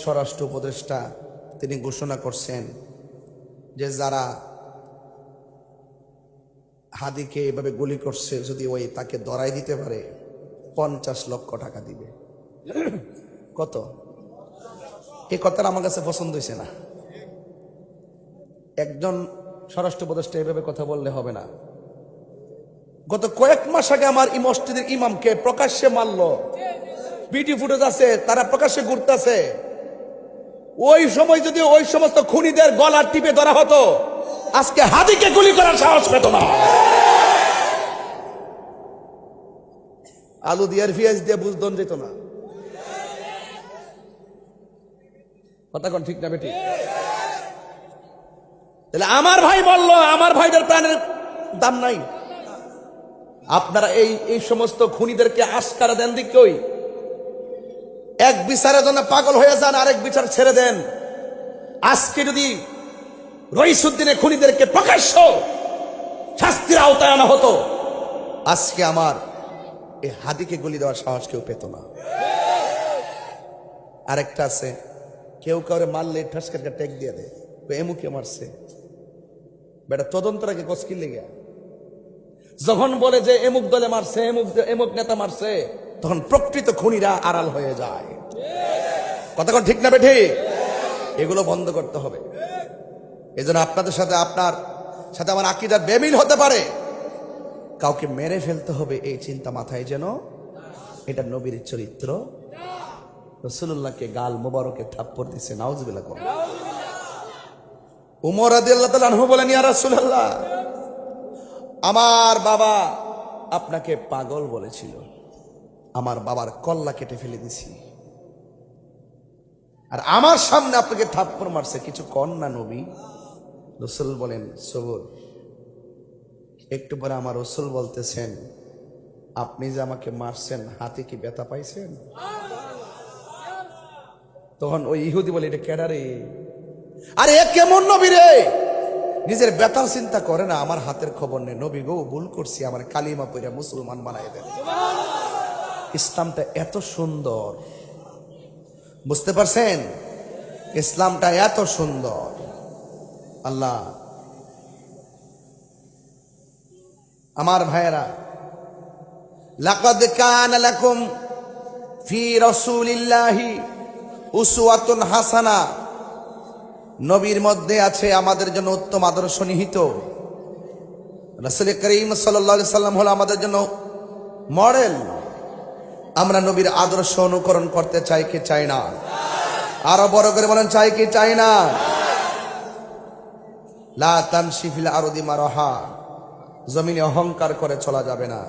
স্বরাষ্ট্র উপদেষ্টা তিনি ঘোষণা করছেন যে যারা হাদিকে এভাবে গুলি করছে যদি ওই তাকে ধরাই দিতে পারে 50 লক্ষ টাকা দিবে। কত? এই কথাটা আমার কাছে পছন্দ হয়েছে না। একজন স্বরাষ্ট্র উপদেষ্টা এভাবে কথা বললে হবে না। গত কয়েক মাস আগে আমার এই মসজিদের ইমামকে প্রকাশ্যে মারলো, ভিডিও ফুটেজ আছে, তারা প্রকাশ্যে ঘুরতেছে। ওই সময় যদি ওই সমস্ত খুনিদের গলা টিপে ধরা হতো, আজকে হাদিকে গুলি করার সাহস পেত না। আলু দিয়ে আর পেঁয়াজ দিয়ে বুঝদন যেত না। কথা কোন ঠিক না বেটি? তাহলে আমার ভাই বলল, আমার ভাইদের প্রাণের দাম নাই। আপনারা এই সমস্ত খুনিদেরকে আস্কারা দেন দিক কই? এক বিচারের জন্য পাগল হয়ে যান, আরেক বিচার ছেড়ে দেন। আজকে যদি রইসুদ্দিনের খুনিদেরকে প্রকাশ্য শাস্তির আওতায় আনা হতো, আজকে আমার এই হাদিকে গুলি দেওয়ার সাহস কেউ পেত না। আরেকটা আছে, কেউ কাউরে মারলে ঠাসকার টেক দিয়ে দেয়, এমুকে মারছে বেটা তদন্তের আগে কসকিল লেগে। যখন বলে যে এমুক দলে মারছে, এমুক নেতা মারছে, তখন প্রকৃত খুনিরা আড়াল হয়ে যায়। কথা কোন ঠিক না বেঠি? এগুলো বন্ধ করতে হবে। এই জন্য আপনাদের সাথে, আপনার সাথে আমার আকীদার বেমিল হতে পারে, কাউকে মেরে ফেলতে হবে এই চিন্তা মাথায় যেন। এটা নবীর চরিত্র। রাসূলুল্লাহকে গাল মোবারকে থাপ্পড় দিছে, নাউজুবিল্লাহ। উমর রাদিয়াল্লাহু তাআলা আনহু বলেন, ইয়া রাসূলুল্লাহ, আমার বাবা আপনাকে পাগল বলেছিল, আমার বাবার কল্লা কেটে ফেলে দিছি, আর আমার সামনে আপনাকে থাপ্পড় মারছে, কিছু কন না নবী? রাসূল বলেন, সবর। একটু পরে আমার রাসূল বলতেছেন, আপনি যে আমাকে মারছেন, হাতে কি ব্যথা পাইছেন? তখন ওই ইহুদি বলে, এটা কেডা রে? আরে এ কেমন নবী রে, নিজের ব্যথার চিন্তা করে না, আমার হাতের খবর নেই। নবী গো, ভুল করছি, আমার কালিমা পড়ে মুসলমান বানাই দেন। ইসলামটা এত সুন্দর, বুঝতে পারছেন? ইসলামটা এত সুন্দর। আল্লাহ, আমার ভাইয়েরা, লাকাদ কানা লাকুম ফি রাসূলিল্লাহি উসওয়াতুন হাসানা, নবীর মধ্যে আছে আমাদের জন্য উত্তম আদর্শ নিহিত। রাসূল করিম সাল্লাল্লাহু আলাইহি সাল্লাম হলো আমাদের জন্য মডেল। আমরা নবীর আদর্শ অনুকরণ করতে চাই কি চাই না? আরো বড় করে বলেন, চাই কি চাই না? লা তামশি ফিল আরদি মারহা, জমিনে অহংকার করে চলা যাবে না।